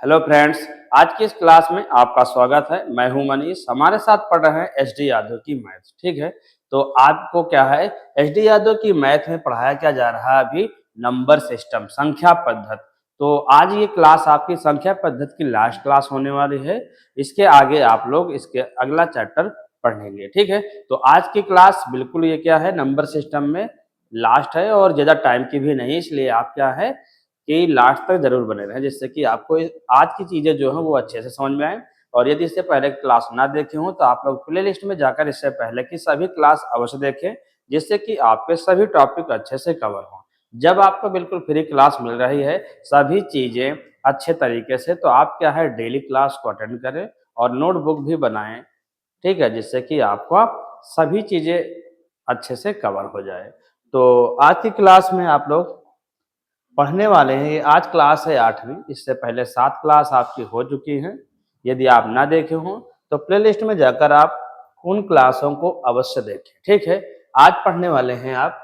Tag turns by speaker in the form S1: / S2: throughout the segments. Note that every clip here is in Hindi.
S1: हेलो फ्रेंड्स, आज की इस क्लास में आपका स्वागत है। मैं हूं मनीष। हमारे साथ पढ़ रहे हैं एचडी यादव की मैथ। ठीक है, तो आपको क्या है, एचडी यादव की मैथ में पढ़ाया क्या जा रहा है अभी, नंबर सिस्टम, संख्या पद्धति। तो आज ये क्लास आपकी संख्या पद्धति की लास्ट क्लास होने वाली है। इसके आगे आप लोग इसके अगला चैप्टर पढ़ेंगे। ठीक है, तो आज की क्लास बिल्कुल ये क्या है, नंबर सिस्टम में लास्ट है और ज़्यादा टाइम की भी नहीं, इसलिए आप क्या है कि लास्ट तक जरूर बने रहें, जिससे कि आपको आज की चीज़ें जो हैं वो अच्छे से समझ में आए। और यदि इससे पहले क्लास ना देखे हों तो आप लोग प्ले लिस्ट में जाकर इससे पहले की सभी क्लास अवश्य देखें, जिससे कि आपके सभी टॉपिक अच्छे से कवर हों। जब आपको बिल्कुल फ्री क्लास मिल रही है, सभी चीज़ें अच्छे तरीके से, तो आप क्या है डेली क्लास को अटेंड करें और नोटबुक भी बनाएं। ठीक है, जिससे कि आपको सभी चीज़ें अच्छे से कवर हो जाए। तो आज की क्लास में आप लोग पढ़ने वाले हैं, ये आज क्लास है 8वीं। इससे पहले 7 क्लास आपकी हो चुकी हैं। यदि आप ना देखे हों तो प्लेलिस्ट में जाकर आप उन क्लासों को अवश्य देखें। ठीक है, आज पढ़ने वाले हैं आप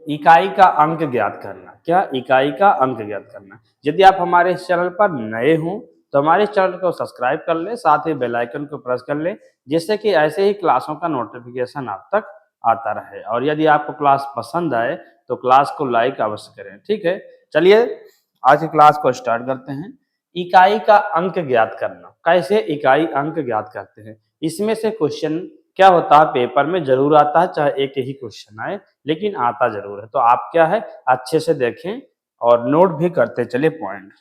S1: इकाई का अंक ज्ञात करना। क्या? इकाई का अंक ज्ञात करना। यदि आप हमारे इस चैनल पर नए हों तो हमारे इस चैनल को सब्सक्राइब कर लें, साथ ही बेल आइकन को प्रेस कर लें, जिससे कि ऐसे ही क्लासों का नोटिफिकेशन आप तक आता रहे। और यदि आपको क्लास पसंद आए तो क्लास को लाइक अवश्य करें। ठीक है, चलिए आज की क्लास को स्टार्ट करते हैं। इकाई का अंक ज्ञात करना। कैसे इकाई अंक ज्ञात करते हैं, इसमें से क्वेश्चन क्या होता है, पेपर में जरूर आता है, चाहे एक ही क्वेश्चन आए लेकिन आता जरूर है। तो आप क्या है अच्छे से देखें और नोट भी करते चले पॉइंट।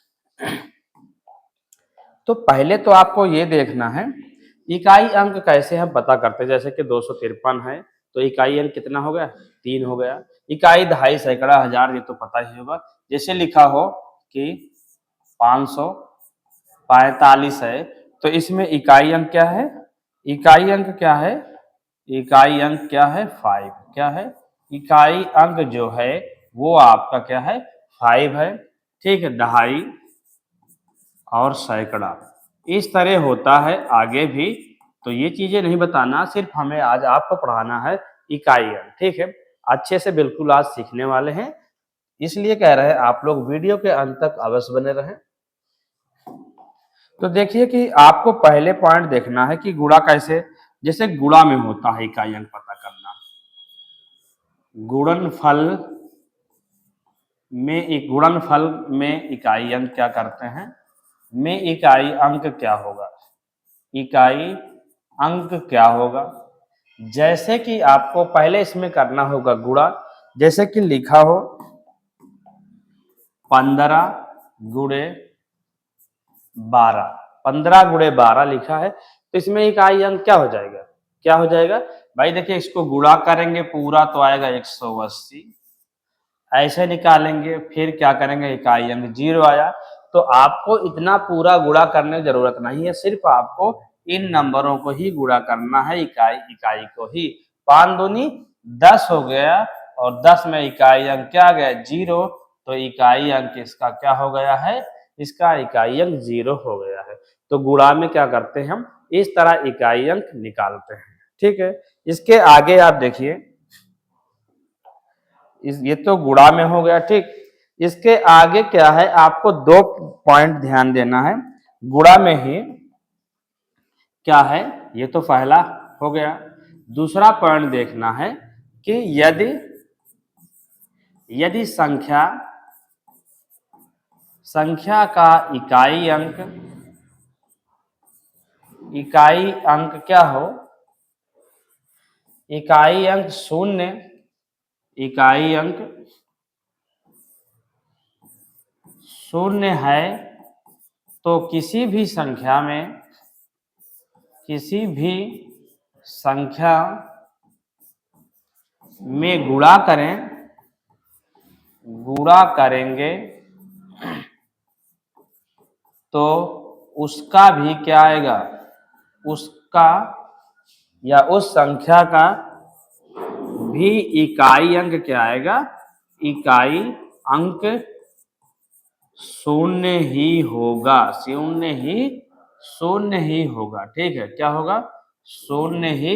S1: तो पहले तो आपको ये देखना है इकाई अंक कैसे हम पता करते हैं। जैसे कि 253 है तो इकाई अंक कितना हो गया, 3 हो गया। इकाई दहाई सैकड़ा हजार, ये तो पता ही होगा। जैसे लिखा हो कि 545 है तो इसमें इकाई अंक क्या है, इकाई अंक क्या है, इकाई अंक क्या है 5। क्या है, इकाई अंक जो है वो आपका क्या है 5 है। ठीक है, दहाई और सैकड़ा इस तरह होता है आगे भी। तो ये चीजें नहीं बताना, सिर्फ हमें आज आपको पढ़ाना है इकाई अंक। ठीक है, अच्छे से बिल्कुल आज सीखने वाले हैं, इसलिए कह रहे हैं आप लोग वीडियो के अंत तक अवश्य बने रहें। तो देखिए कि आपको पहले पॉइंट देखना है कि गुणा कैसे, जैसे गुणा में होता है इकाई अंक पता करना। गुणनफल गुणनफल में इकाई अंक क्या करते हैं, में इकाई अंक क्या होगा, इकाई अंक क्या होगा। जैसे कि आपको पहले इसमें करना होगा गुणा। जैसे कि लिखा हो 15 गुणे 12, 15 गुणे 12 लिखा है, तो इसमें इकाई अंक क्या हो जाएगा, क्या हो जाएगा भाई। देखिए इसको गुणा करेंगे पूरा तो आएगा 180, ऐसे निकालेंगे फिर क्या करेंगे, इकाई अंक 0 आया। तो आपको इतना पूरा गुणा करने की जरूरत नहीं है, सिर्फ आपको इन नंबरों को ही गुणा करना है, इकाई इकाई को ही। 5 दूनी 10 हो गया और 10 में इकाई अंक क्या आ गया 0, तो इकाई अंक इसका क्या हो गया है, इसका इकाई अंक 0 हो गया है। तो गुणा में क्या करते हैं हम, इस तरह इकाई अंक निकालते हैं। ठीक है, इसके आगे आप देखिए, ये तो गुणा में हो गया। ठीक, इसके आगे क्या है, आपको 2 पॉइंट ध्यान देना है। गुणा में ही क्या है, ये तो पहला हो गया। दूसरा पॉइंट देखना है कि यदि यदि संख्या संख्या का इकाई अंक क्या हो, इकाई अंक 0, इकाई अंक 0 है, तो किसी भी संख्या में गुणा करेंगे तो उसका भी क्या आएगा, उसका या उस संख्या का भी इकाई अंक क्या आएगा, इकाई अंक 0 ही होगा, 0 ही होगा। ठीक है, क्या होगा, 0 ही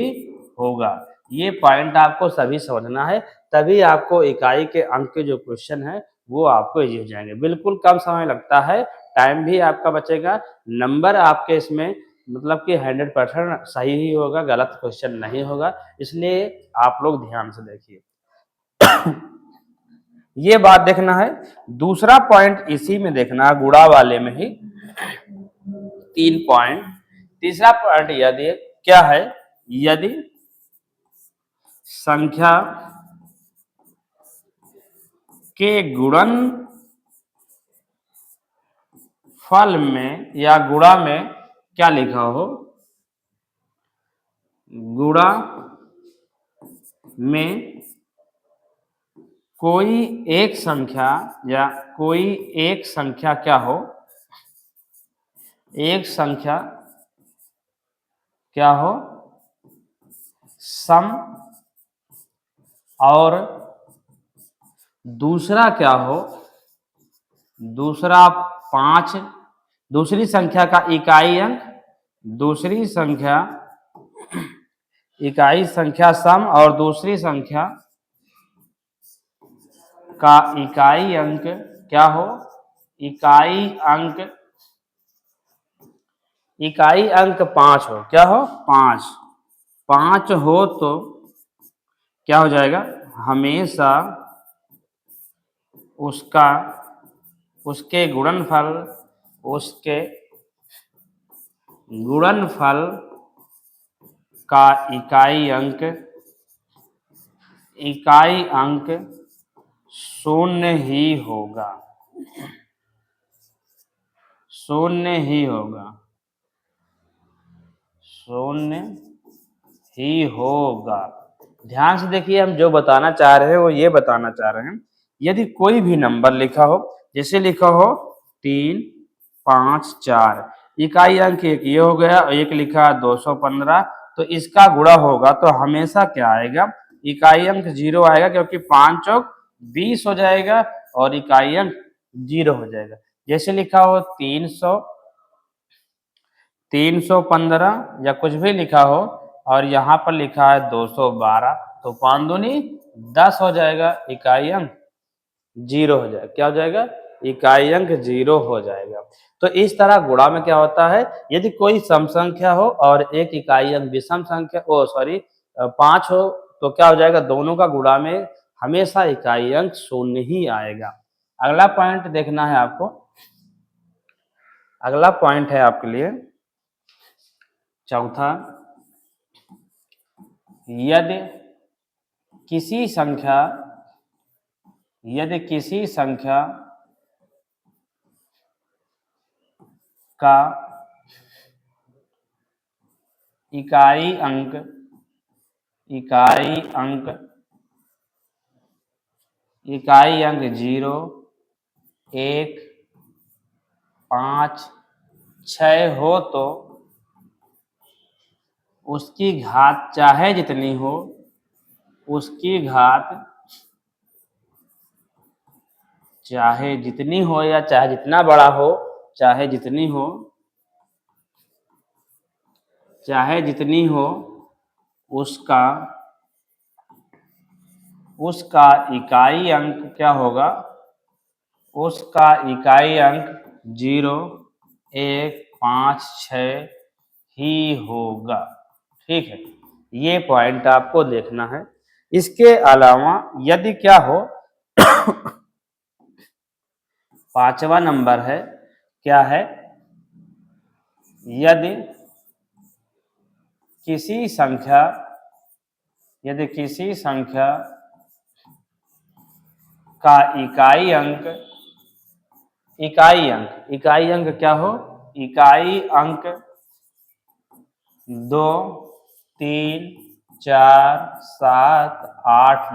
S1: होगा। ये पॉइंट आपको सभी समझना है, तभी आपको इकाई के अंक के जो क्वेश्चन है वो आपको इजी हो जाएंगे। बिल्कुल कम समय लगता है, टाइम भी आपका बचेगा, नंबर आपके इसमें मतलब कि 100% सही ही होगा, गलत क्वेश्चन नहीं होगा, इसलिए आप लोग ध्यान से देखिए। ये बात देखना है। दूसरा पॉइंट इसी में देखना है, गुणा वाले में ही 3 पॉइंट। तीसरा पॉइंट यदि क्या है, यदि संख्या के गुणनफल में या गुणा में क्या लिखा हो, गुणा में कोई एक संख्या या कोई एक संख्या क्या हो, एक संख्या क्या हो सम, और दूसरा क्या हो, दूसरा 5, दूसरी संख्या का इकाई अंक, दूसरी संख्या इकाई संख्या सम और दूसरी संख्या का इकाई अंक क्या हो, इकाई अंक 5 हो, क्या हो 5 हो तो क्या हो जाएगा, हमेशा उसके गुणनफल का इकाई अंक 0 ही होगा, 0 ही होगा, 0 ही होगा। ध्यान से देखिए, हम जो बताना चाह रहे हैं वो ये बताना चाह रहे हैं, यदि कोई भी नंबर लिखा हो, जैसे लिखा हो 3, 5, 4, इकाई अंक एक ये हो गया, एक लिखा 215, तो इसका गुणा होगा तो हमेशा क्या आएगा, इकाई अंक 0 आएगा, क्योंकि 5 चौक 20 हो जाएगा और इकाई अंक 0 हो जाएगा। जैसे लिखा हो 315 या कुछ भी लिखा हो और यहाँ पर लिखा है 212, तो 5 दूनी 10 हो जाएगा, इकाई अंक 0 हो जाएगा, क्या हो जाएगा, इकाई अंक 0 हो जाएगा। तो इस तरह गुणा में क्या होता है, यदि कोई सम संख्या हो और एक इकाई अंक विषम संख्या 5 हो, तो क्या हो जाएगा, दोनों का गुणा में हमेशा इकाई अंक 0 ही आएगा। अगला पॉइंट देखना है आपको, अगला पॉइंट है आपके लिए चौथा, यदि किसी संख्या का इकाई अंक 0, 1, 5, 6 हो तो उसकी घात चाहे जितनी हो, उसकी घात चाहे जितनी हो या चाहे जितना बड़ा हो, चाहे जितनी हो उसका इकाई अंक क्या होगा, उसका इकाई अंक 0, 1, 5, 6 ही होगा। ठीक है, ये पॉइंट आपको देखना है। इसके अलावा यदि क्या हो, 5वां नंबर है, क्या है, यदि किसी संख्या का इकाई अंक क्या हो, इकाई अंक 2, 3, 4, 7, 8,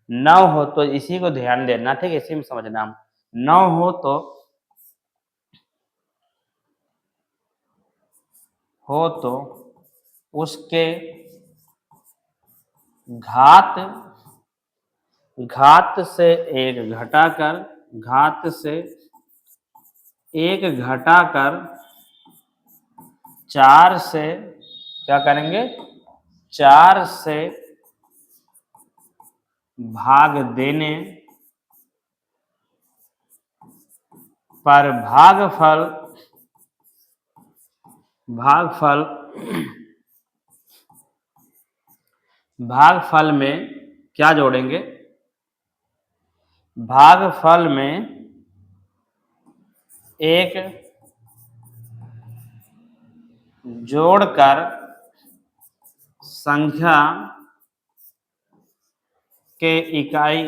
S1: 9 हो तो इसी को ध्यान देना, ठीक है, इसी में समझना। 9 हो तो उसके घात से एक घटाकर 4 से क्या करेंगे, 4 से भाग देने पर भागफल भागफल भागफल में क्या जोड़ेंगे? भागफल में एक जोड़कर संख्या के इकाई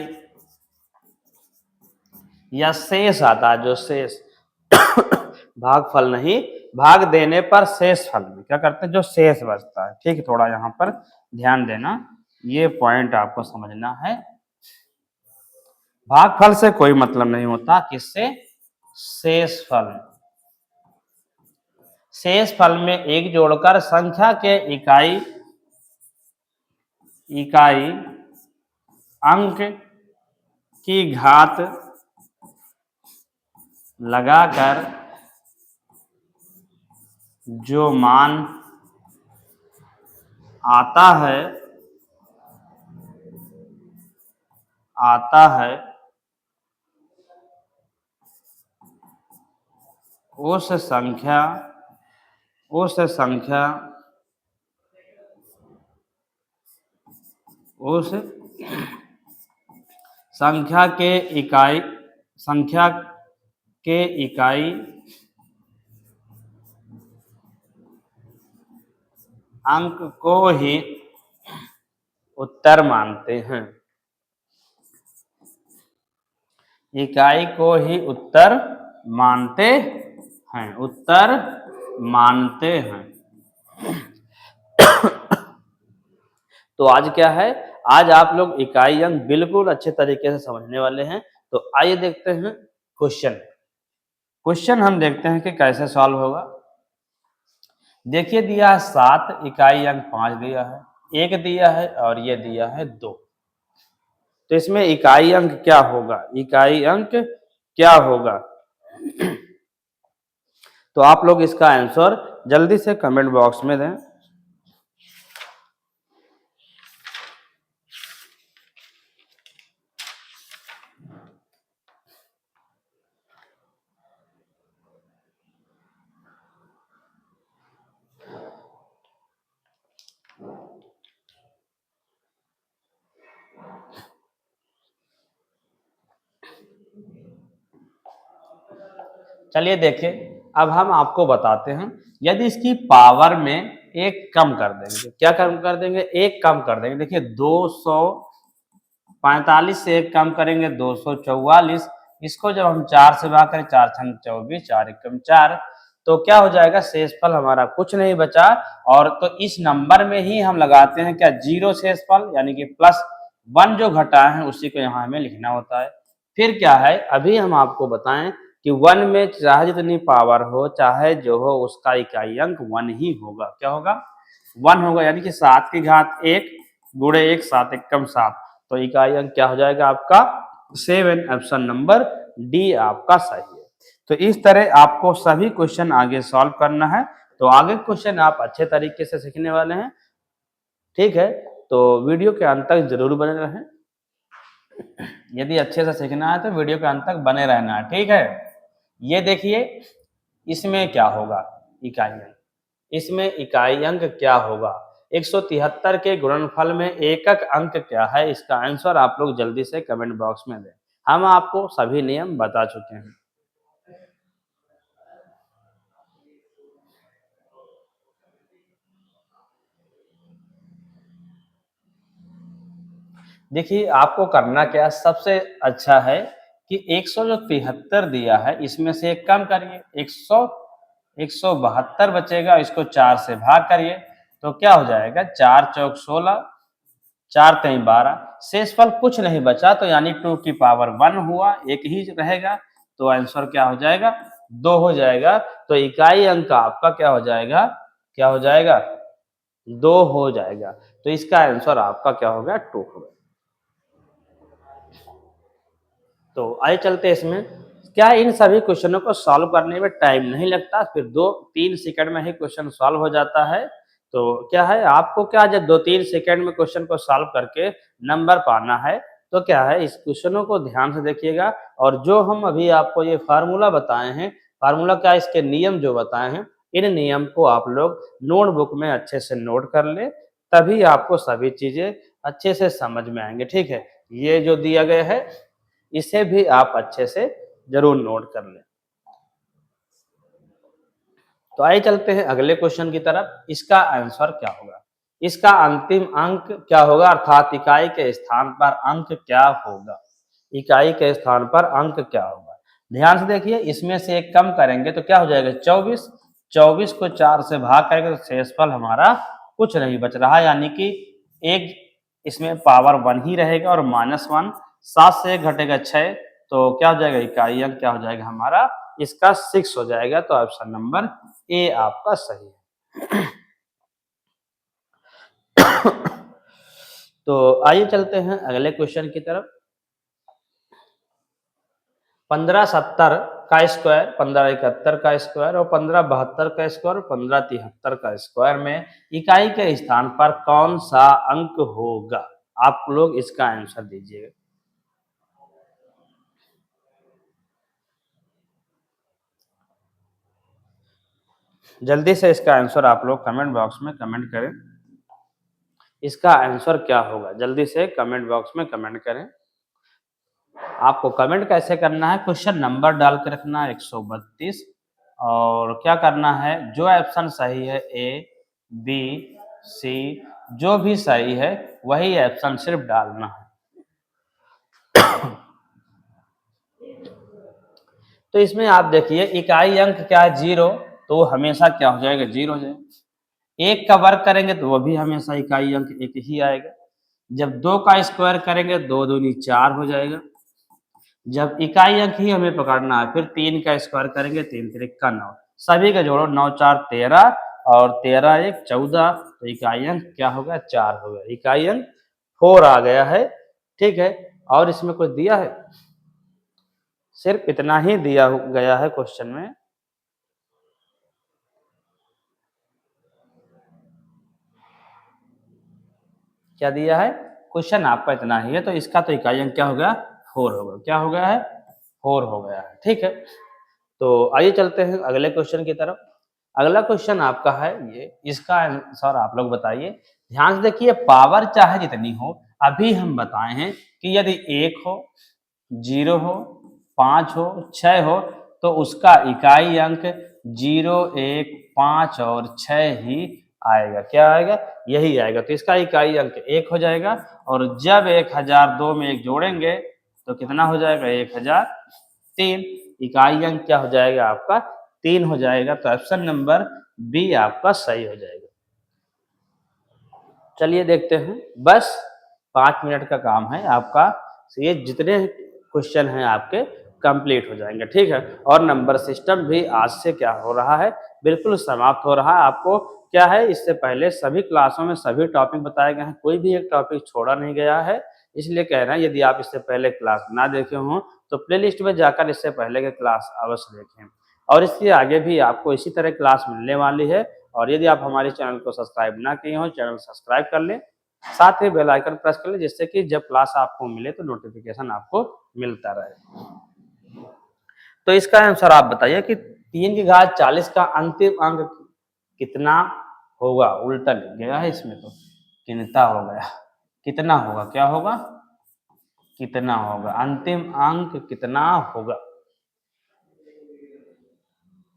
S1: या शेष आता है, जो शेष भागफल नहीं, भाग देने पर शेष फल में क्या करते हैं, जो शेष बचता है। ठीक है, थोड़ा यहाँ पर ध्यान देना, ये पॉइंट आपको समझना है। भागफल से कोई मतलब नहीं होता, किससे? शेष फल। शेष फल में एक जोड़कर संख्या के इकाई अंक की घात लगाकर जो मान आता है उस संख्या के इकाई अंक को ही उत्तर मानते हैं। इकाई को ही उत्तर मानते हैं। तो आज क्या है, आज आप लोग इकाई अंक बिल्कुल अच्छे तरीके से समझने वाले हैं। तो आइए देखते हैं क्वेश्चन हम देखते हैं कि कैसे सॉल्व होगा। देखिए, दिया है 7, इकाई अंक 5 दिया है, 1 दिया है और ये दिया है 2। तो इसमें इकाई अंक क्या होगा? तो आप लोग इसका आंसर जल्दी से कमेंट बॉक्स में दें। चलिए देखिए, अब हम आपको बताते हैं। यदि इसकी पावर में एक कम कर देंगे, क्या कम कर देंगे? एक कम कर देंगे। देखिए, 245 से एक कम करेंगे 244। इसको जब हम 4 से भाग करें, 4 छंग 24, 4 एकम 4, तो क्या हो जाएगा? शेषफल हमारा कुछ नहीं बचा। और तो इस नंबर में ही हम लगाते हैं क्या? 0 शेषफल, यानी कि +1 जो घटा है उसी को यहाँ हमें लिखना होता है। फिर क्या है, अभी हम आपको बताएं कि 1 में चाहे जितनी पावर हो, चाहे जो हो, उसका इकाई अंक 1 ही होगा। क्या होगा? 1 होगा, यानी कि 7 की घात 1 गुणे 1, 7 एकम 7। तो इकाई अंक क्या हो जाएगा आपका? 7। ऑप्शन नंबर डी आपका सही है। तो इस तरह आपको सभी क्वेश्चन आगे सॉल्व करना है। तो आगे क्वेश्चन आप अच्छे तरीके से सीखने वाले हैं। ठीक है, तो वीडियो के अंत तक जरूर बने रहें। यदि अच्छे से सीखना है तो वीडियो के अंत तक बने रहना है। ठीक है, ये देखिए, इसमें क्या होगा? इकाई अंक, इसमें इकाई अंक क्या होगा? 173 के गुणनफल में एकक अंक क्या है? इसका आंसर आप लोग जल्दी से कमेंट बॉक्स में दें। हम आपको सभी नियम बता चुके हैं। देखिए, आपको करना क्या, सबसे अच्छा है कि 173 दिया है, इसमें से एक कम करिए। 172 बचेगा, इसको 4 से भाग करिए, तो क्या हो जाएगा? 4 चौक 16, 4 तेई 12। शेषफल कुछ नहीं बचा, तो यानी 2 की पावर 1 हुआ, एक ही रहेगा। तो आंसर क्या हो जाएगा? 2 हो जाएगा। तो इकाई अंक आपका क्या हो जाएगा? 2 हो जाएगा। तो इसका आंसर आपका क्या होगा? 2 होगा। तो आइए चलते इसमें। क्या इन सभी क्वेश्चनों को सॉल्व करने में टाइम नहीं लगता? फिर 2-3 सेकंड में ही क्वेश्चन सॉल्व हो जाता है। तो क्या है, आपको क्या, जब 2-3 सेकंड में क्वेश्चन को सॉल्व करके नंबर पाना है, तो क्या है, इस क्वेश्चनों को ध्यान से देखिएगा और जो हम अभी आपको ये फार्मूला बताए हैं, फार्मूला क्या, इसके नियम जो बताए हैं, इन नियम को आप लोग नोटबुक में अच्छे से नोट कर ले, तभी आपको सभी चीजें अच्छे से समझ में आएंगे। ठीक है, ये जो दिया गया है इसे भी आप अच्छे से जरूर नोट कर लें। तो आइए चलते हैं अगले क्वेश्चन की तरफ। इसका आंसर क्या होगा, इसका अंतिम अंक क्या होगा, अर्थात इकाई के स्थान पर अंक क्या होगा, इकाई के स्थान पर अंक क्या होगा। ध्यान से देखिए, इसमें से एक कम करेंगे तो क्या हो जाएगा 24, 24 को 4 से भाग करेंगे तो शेषफल हमारा कुछ नहीं बच रहा, यानी कि एक इसमें पावर 1 ही रहेगा और -1, 7 से 1 घटेगा 6, तो क्या हो जाएगा, इकाई अंक क्या हो जाएगा हमारा, इसका 6 हो जाएगा। तो ऑप्शन नंबर ए आपका सही है। तो आइए चलते हैं अगले क्वेश्चन की तरफ। 1570 का स्क्वायर, 1571 का स्क्वायर और 1572 का स्क्वायर और 1573 का स्क्वायर में इकाई के स्थान पर कौन सा अंक होगा, आप लोग इसका आंसर दीजिएगा। जल्दी से इसका आंसर आप लोग कमेंट बॉक्स में कमेंट करें, इसका आंसर क्या होगा, जल्दी से कमेंट बॉक्स में कमेंट करें। आपको कमेंट कैसे करना है, क्वेश्चन नंबर डाल के रखना है 132 और क्या करना है, जो ऑप्शन सही है ए बी सी, जो भी सही है वही ऑप्शन सिर्फ डालना है। तो इसमें आप देखिए इकाई अंक क्या है 0, तो वो हमेशा क्या हो जाएगा 0 हो जाएगा। एक का वर्ग करेंगे तो वो भी हमेशा इकाई अंक एक ही आएगा। जब 2 का स्क्वायर करेंगे 2 दूनी 4 हो जाएगा। जब इकाई अंक ही हमें पकड़ना है, फिर 3 का स्क्वायर करेंगे 3 त्रिक का 9, सभी का जोड़ो 9 4 13 और 13 1 14, तो इकाई अंक क्या होगा 4 होगा, इकाई अंक 4 आ गया है। ठीक है, और इसमें कुछ दिया है, सिर्फ इतना ही दिया गया है क्वेश्चन में। क्या दिया है, क्वेश्चन आपका इतना ही है, तो इसका तो इकाई अंक क्या होगा 4 होगा, क्या हो गया है 4 हो गया है। ठीक है, तो आइए चलते हैं अगले क्वेश्चन की तरफ। अगला क्वेश्चन आपका है ये, इसका आंसर आप लोग बताइए। ध्यान से देखिए, पावर चाहे जितनी हो, अभी हम बताए हैं कि यदि 1 हो, 0 हो, 5 हो, 6 हो, तो उसका इकाई अंक 0 1 5 और 6 ही आएगा। क्या आएगा, यही आएगा, तो इसका इकाई अंक 1 हो जाएगा। और जब 1002 में 1 जोड़ेंगे तो कितना हो जाएगा 1003, इकाई अंक क्या हो जाएगा आपका 3 हो जाएगा। तो ऑप्शन नंबर बी आपका सही हो जाएगा। चलिए देखते हैं, बस 5 मिनट का काम है आपका, ये जितने क्वेश्चन हैं आपके कंप्लीट हो जाएंगे। ठीक है, और नंबर सिस्टम भी आज से क्या हो रहा है, बिल्कुल समाप्त हो रहा है। आपको क्या है, इससे पहले सभी क्लासों में सभी टॉपिक बताए गए हैं, कोई भी एक टॉपिक छोड़ा नहीं गया है। इसलिए कह रहे हैं, यदि आप इससे पहले क्लास ना देखे हों तो प्लेलिस्ट में जाकर इससे पहले के क्लास अवश्य देखें, और इसके आगे भी आपको इसी तरह क्लास मिलने वाली है। और यदि आप हमारे चैनल को सब्सक्राइब ना किए हो, चैनल सब्सक्राइब कर लें, साथ ही बेल आइकन प्रेस कर लें, जिससे कि जब क्लास आपको मिले तो नोटिफिकेशन आपको मिलता रहे। तो इसका आंसर आप बताइए कि 3 की घात 40 का अंतिम अंक कितना होगा, उल्टा लिख गया है इसमें, तो कितना हो गया, कितना होगा, क्या होगा, कितना होगा, अंतिम अंक कितना होगा,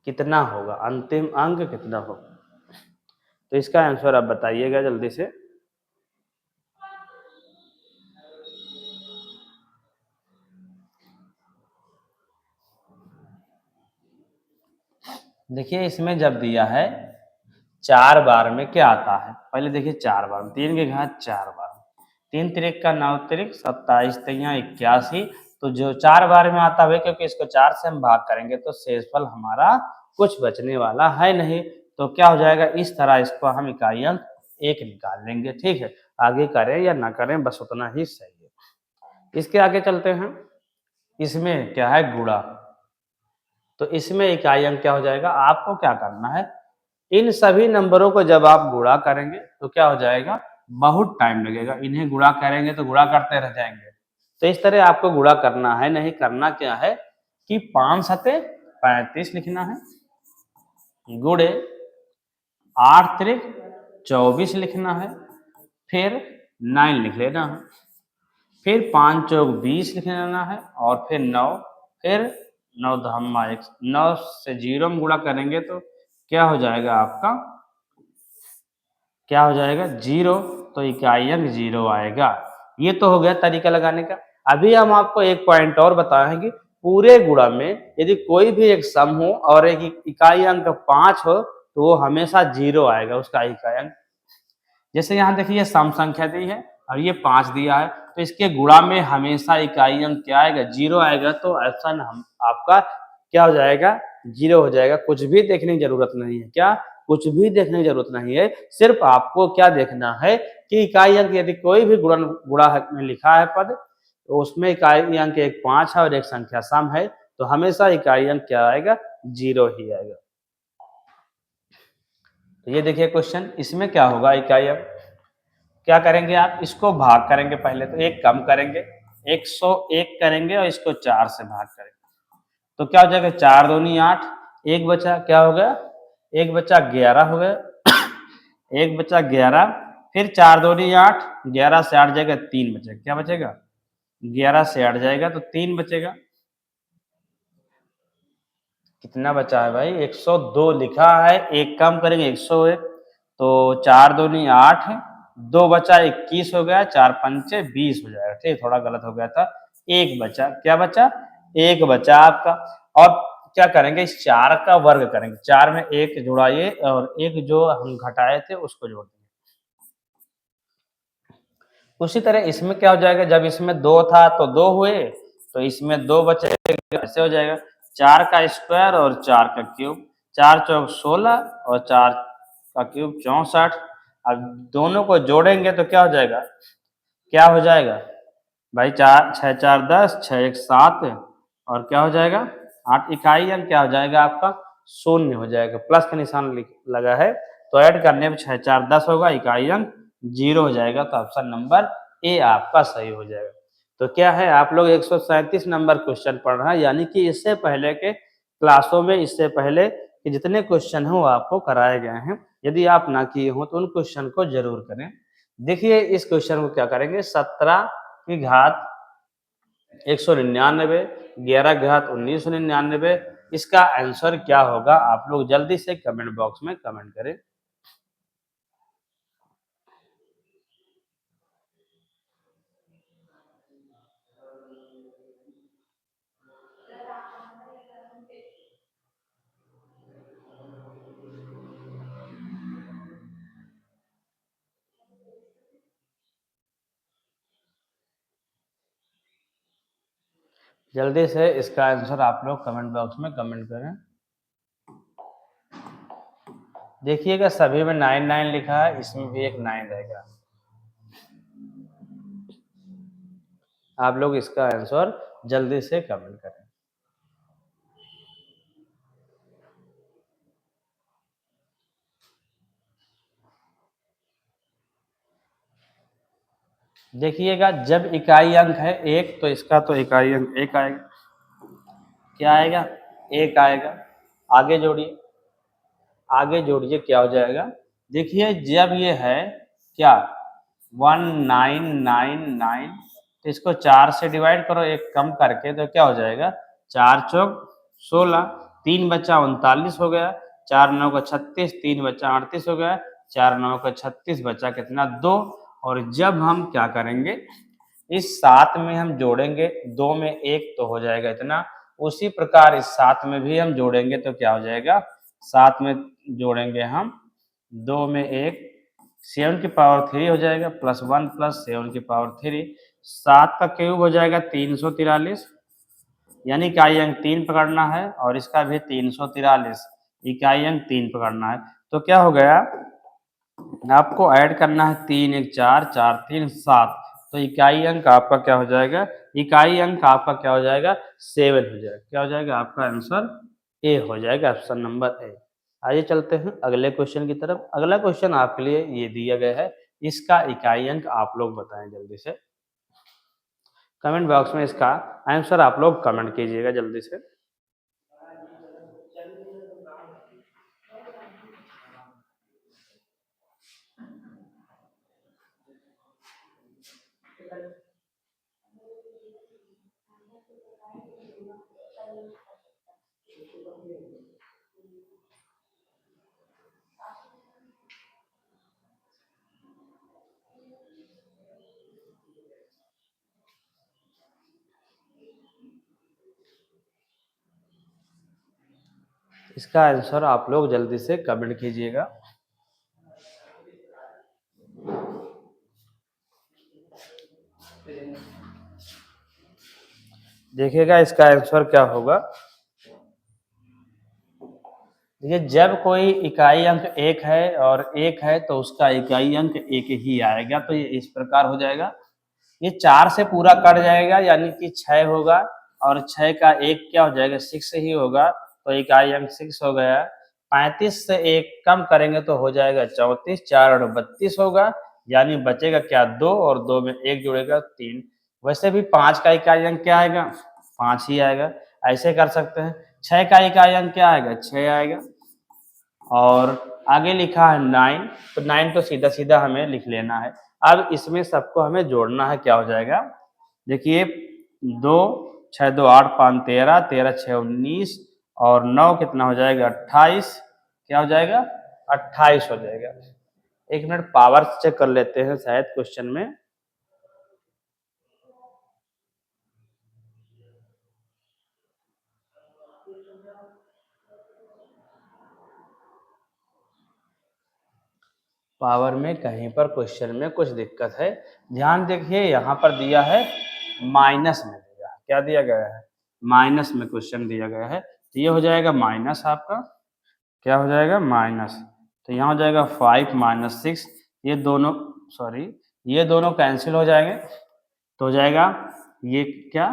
S1: कितना होगा, अंतिम अंक कितना होगा। तो इसका आंसर आप बताइएगा जल्दी से। देखिए, इसमें जब दिया है 4 बार में क्या आता है, पहले देखिए 4 बार में, 3 की घात 4 बार, 3 त्रिक का 9 त्रिक 27 तिया 81, तो जो 4 बार में आता है, क्योंकि इसको 4 से हम भाग करेंगे तो शेषफल हमारा कुछ बचने वाला है नहीं, तो क्या हो जाएगा, इस तरह इसको हम इकाई अंक 1 निकाल लेंगे। ठीक है, आगे करें या ना करें बस उतना ही सही है। इसके आगे चलते हैं, इसमें क्या है गुणा, तो इसमें इकाई अंक क्या हो जाएगा, आपको क्या करना है, इन सभी नंबरों को जब आप गुणा करेंगे तो क्या हो जाएगा, बहुत टाइम लगेगा, इन्हें गुणा करेंगे तो गुणा करते रह जाएंगे, तो इस तरह आपको गुणा करना है, नहीं करना क्या है कि 5 सते 35 लिखना है, गुणे 8 त्रिक 24 लिखना है, फिर 9 लिख लेना है, फिर 5 चौक 20 लिख लेना है, और फिर 9, फिर 9 धम्मा 1, 9 से 0 में गुणा करेंगे तो क्या हो जाएगा आपका, क्या हो जाएगा 0, तो इकाई अंक 0 आएगा। ये तो हो गया तरीका लगाने का। अभी हम आपको एक पॉइंट और बताएंगे, पूरे गुणा में यदि कोई भी एक सम हो और एक इकाई अंक 5 हो तो वो हमेशा 0 आएगा उसका इकाई अंक। जैसे यहाँ देखिए ये सम संख्या दी है और ये 5 दिया है, तो इसके गुणा में हमेशा इकाई अंक क्या आएगा, 0 आएगा। तो ऑप्शन हम आपका क्या हो जाएगा, 0 हो जाएगा। कुछ भी देखने की जरूरत नहीं है, क्या कुछ भी देखने की जरूरत नहीं है, सिर्फ आपको क्या देखना है कि इकाई अंक यदि कोई भी गुणा में लिखा है पद, तो उसमें इकाई अंक एक 5 है और एक संख्या सम है, तो हमेशा इकाई अंक क्या आएगा, 0 ही आएगा। तो ये देखिए क्वेश्चन, इसमें क्या होगा, इकाई अंक क्या करेंगे आप, इसको भाग करेंगे, पहले तो एक कम करेंगे, 101 करेंगे और इसको 4 से भाग करेंगे, तो क्या हो जाएगा, 4 दूनी 8, एक बचा क्या हो गया, एक बचा 11 हो गया एक बचा 11, फिर 4 दूनी 8, 11 से 8 जाएगा 3 बचेगा, क्या बचेगा, 11 से 8 जाएगा तो 3 बचेगा। कितना बचा है भाई, 102 लिखा है, एक कम करेंगे 101, तो 4 दूनी 8, 2 बचा 21 हो गया, 4 पंचे 20 हो जाएगा। ठीक, थोड़ा गलत हो गया था, एक बचा, क्या बचा, एक बचा आपका। और क्या करेंगे, इस 4 का वर्ग करेंगे, 4 में 1 जुड़ाइए और एक जो हम घटाए थे उसको जोड़ देंगे। उसी तरह इसमें क्या हो जाएगा, जब इसमें 2 था तो 2 हुए, तो इसमें 2 बचे, ऐसे हो जाएगा 4 का स्क्वायर और 4 का क्यूब, 4 चौक 16 और 4 का क्यूब 64। अब दोनों को जोड़ेंगे तो क्या हो जाएगा, क्या हो जाएगा भाई, 4 6 4 10, 6 1 7, और क्या हो जाएगा 8, इकाई अंक क्या हो जाएगा आपका, शून्य हो जाएगा, प्लस का निशान लगा है, तो ऐड करने में 6 4 10 होगा, इकाई अंक 0 हो जाएगा। तो ऑप्शन नंबर ए आपका सही हो जाएगा। तो क्या है, आप लोग 137 नंबर क्वेश्चन पढ़ रहे हैं, यानी कि इससे पहले के क्लासों में, इससे पहले कि जितने क्वेश्चन हो आपको कराए गए हैं, यदि आप ना किए हो तो उन क्वेश्चन को जरूर करें। देखिए इस क्वेश्चन को क्या करेंगे, 17 की घात 199, 11 की घात 1999, इसका आंसर क्या होगा, आप लोग जल्दी से कमेंट बॉक्स में कमेंट करें। जल्दी से इसका आंसर आप लोग कमेंट बॉक्स में कमेंट करें। देखिएगा सभी में 99 लिखा है, इसमें भी एक 9 रहेगा। आप लोग इसका आंसर जल्दी से कमेंट करें। देखिएगा जब इकाई अंक है 1, तो इसका तो इकाई अंक 1 आएगा, क्या आएगा, 1 आएगा। आगे जोड़िए, आगे जोड़िए क्या हो जाएगा, देखिए जब ये है क्या 1999, तो इसको 4 से डिवाइड करो, एक कम करके, तो क्या हो जाएगा, 4 चौक 16, 3 बचा 39 हो गया, 4 9 का 36, 3 बचा 38 हो गया, 4 9 का 36 बचा कितना, 2। और जब हम क्या करेंगे, इस 7 में हम जोड़ेंगे, 2 में 1 तो हो जाएगा इतना, उसी प्रकार इस 7 में भी हम जोड़ेंगे तो क्या हो जाएगा, 7 में जोड़ेंगे हम, 2 में 1, 7 की पावर 3 हो जाएगा, प्लस 1 प्लस 7 की पावर 3, 7 का क्यूब हो जाएगा 343, यानी इकाई अंक 3 पकड़ना है, और इसका भी 343, इकाई अंक 3 पकड़ना है। तो क्या हो गया, आपको ऐड करना है, 3 1 4, 4 3 7, तो इकाई अंक आपका क्या हो जाएगा, इकाई अंक आपका क्या हो जाएगा, 7 हो जाएगा। क्या हो जाएगा, आपका आंसर ए हो जाएगा, ऑप्शन नंबर ए। आइए चलते हैं अगले क्वेश्चन की तरफ। अगला क्वेश्चन आपके लिए ये दिया गया है, इसका इकाई अंक आप लोग बताएं जल्दी से। कमेंट बॉक्स में इसका आंसर आप लोग कमेंट कीजिएगा जल्दी से। इसका आंसर आप लोग जल्दी से कमेंट कीजिएगा। देखिएगा इसका आंसर क्या होगा। देखिए जब कोई इकाई अंक एक है और एक है तो उसका इकाई अंक एक ही आएगा, तो ये इस प्रकार हो जाएगा। ये 4 से पूरा कट जाएगा यानी कि 6 होगा, और 6 का एक क्या हो जाएगा 6 ही होगा, तो इकाई अंक 6 हो गया। 35 से एक कम करेंगे तो हो जाएगा 34, 4 और 32 होगा, यानी बचेगा क्या 2, और 2 में 1 जुड़ेगा 3। वैसे भी 5 का इकाई अंक क्या आएगा 5 ही आएगा, ऐसे कर सकते हैं। 6 का इकाई अंक क्या आएगा 6 आएगा, और आगे लिखा है 9, तो 9 तो सीधा सीधा हमें लिख लेना है। अब इसमें सबको हमें जोड़ना है, क्या हो जाएगा देखिए 2, 6 2 8 5 13, 13 6 19, और 9 कितना हो जाएगा 28, क्या हो जाएगा 28 हो जाएगा। एक मिनट पावर चेक कर लेते हैं शायद क्वेश्चन में। पावर में कहीं पर क्वेश्चन में कुछ दिक्कत है। ध्यान देखिए यहाँ पर दिया है माइनस में दिया है, क्या दिया गया है माइनस में क्वेश्चन दिया गया है, तो ये हो जाएगा माइनस आपका, क्या हो जाएगा माइनस। तो यहाँ हो जाएगा 5 माइनस 6, ये दोनों सॉरी ये दोनों कैंसिल हो जाएंगे, तो हो जाएगा ये क्या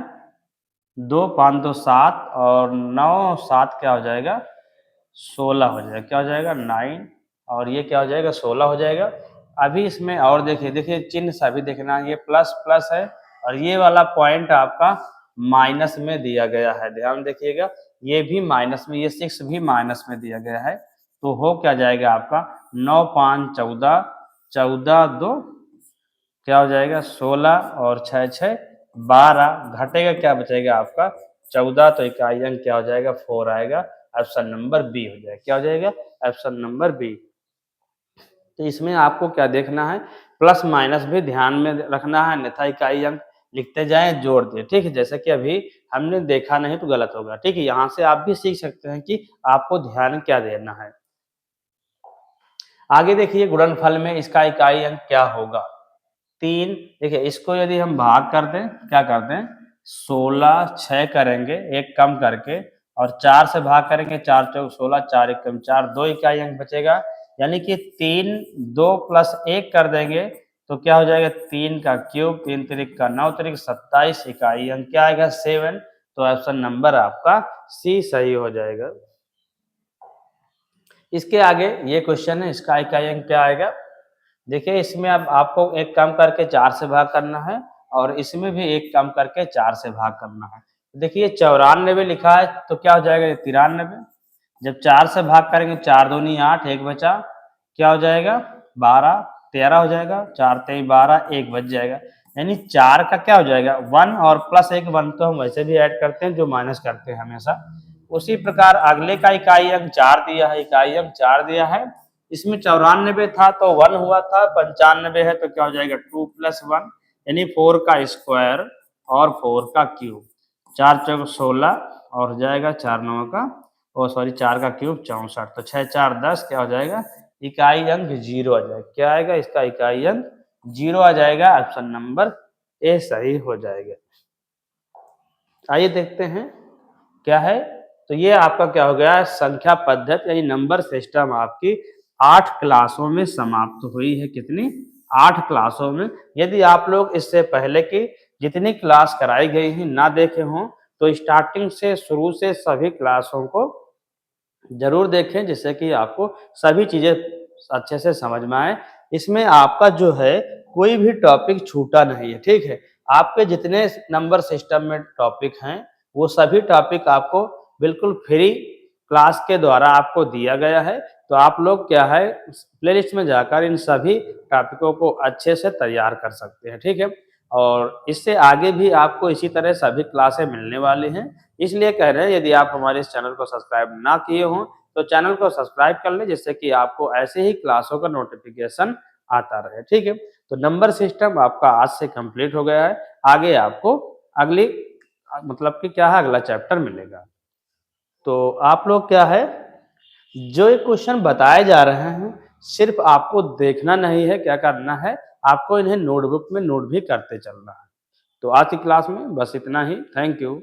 S1: 2 5 2 7, और 9 7 क्या हो जाएगा 16 हो जाएगा, क्या हो जाएगा 9, और ये क्या हो जाएगा 16 हो जाएगा। अभी इसमें और देखिए देखिए चिन्ह सभी देखना, ये प्लस प्लस है, और ये वाला पॉइंट आपका माइनस में दिया गया है, ध्यान देखिएगा ये भी माइनस में, ये 6 भी माइनस में दिया गया है। तो हो क्या जाएगा आपका 9 5 14, 14 2 क्या हो जाएगा 16, और 6 6 12, घटेगा क्या बचेगा आपका 14, तो इकाई अंक क्या हो जाएगा 4 आएगा। ऑप्शन नंबर बी हो जाएगा, क्या हो जाएगा ऑप्शन नंबर बी। तो इसमें आपको क्या देखना है, प्लस माइनस भी ध्यान में रखना है, अन्यथा इकाई अंक लिखते जाएं जोड़ दे, ठीक है। जैसे कि अभी हमने देखा नहीं तो गलत होगा, ठीक है। यहाँ से आप भी सीख सकते हैं कि आपको ध्यान क्या देना है। आगे देखिए गुणनफल में इसका इकाई अंक क्या होगा 3। देखिए इसको यदि हम भाग कर दें, क्या कर दें 16 6 करेंगे एक कम करके, और 4 से भाग करेंगे 4 चौक 16, 4 एक कम 4, 2 इकाई अंक बचेगा, यानी कि 3 2 प्लस 1 कर देंगे तो क्या हो जाएगा 3 का क्यूब, 3 त्रिक का 9 त्रिक 27, इकाई अंक क्या आएगा 7। तो ऑप्शन नंबर आपका सी सही हो जाएगा। इसके आगे ये क्वेश्चन है, इसका इकाई अंक क्या आएगा। देखिए इसमें अब आपको एक कम करके 4 से भाग करना है, और इसमें भी एक कम करके 4 से भाग करना है। देखिए 94 लिखा है तो क्या हो जाएगा 93, जब 4 से भाग करेंगे 4 दूनी 8, एक बचा, क्या हो जाएगा 12, 13 हो जाएगा, 4 तेई 12, एक बच जाएगा, यानी 4 का क्या हो जाएगा 1, और प्लस एक 1 तो हम वैसे भी ऐड करते हैं जो माइनस करते हैं हमेशा। उसी प्रकार अगले का इकाई अंक 4 दिया है, इकाई अंक 4 दिया है, इसमें 94 था तो 1 हुआ था, 95 है तो क्या हो जाएगा 2 प्लस 1, यानी 4 का स्क्वायर और 4 का क्यूब, 4 चौक 16, और हो जाएगा 4 9 का सॉरी 4 का क्यूब 64, तो 6 4 10, क्या हो जाएगा इकाई अंक 0 आ जाएगा, क्या आएगा इसका इकाई अंक 0 आ जाएगा। ऑप्शन नंबर ए सही हो जाएगा। आइए देखते हैं क्या है। तो ये आपका क्या हो गया संख्या पद्धति यानी नंबर सिस्टम आपकी 8 क्लासों में समाप्त हुई है। कितनी 8 क्लासों में। यदि आप लोग इससे पहले की जितनी क्लास कराई गई है ना देखे हों तो स्टार्टिंग से शुरू से सभी क्लासों को जरूर देखें, जिससे कि आपको सभी चीजें अच्छे से समझ में आए। इसमें आपका जो है कोई भी टॉपिक छूटा नहीं है, ठीक है। आपके जितने नंबर सिस्टम में टॉपिक हैं, वो सभी टॉपिक आपको बिल्कुल फ्री क्लास के द्वारा आपको दिया गया है। तो आप लोग क्या है प्लेलिस्ट में जाकर इन सभी टॉपिकों को अच्छे से तैयार कर सकते हैं, ठीक है? और इससे आगे भी आपको इसी तरह सभी क्लासें मिलने वाली हैं। इसलिए कह रहे हैं यदि आप हमारे इस चैनल को सब्सक्राइब ना किए हों, तो चैनल को सब्सक्राइब कर लें जिससे कि आपको ऐसे ही क्लासों का नोटिफ़िकेशन आता रहे, ठीक है? तो नंबर सिस्टम आपका आज से कंप्लीट हो गया है। आगे आपको अगली मतलब कि क्या है अगला चैप्टर मिलेगा। तो आप लोग क्या है जो ये क्वेश्चन बताए जा रहे हैं सिर्फ आपको देखना नहीं है, क्या करना है आपको इन्हें नोटबुक में नोट भी करते चलना है। तो आज की क्लास में बस इतना ही। Thank you.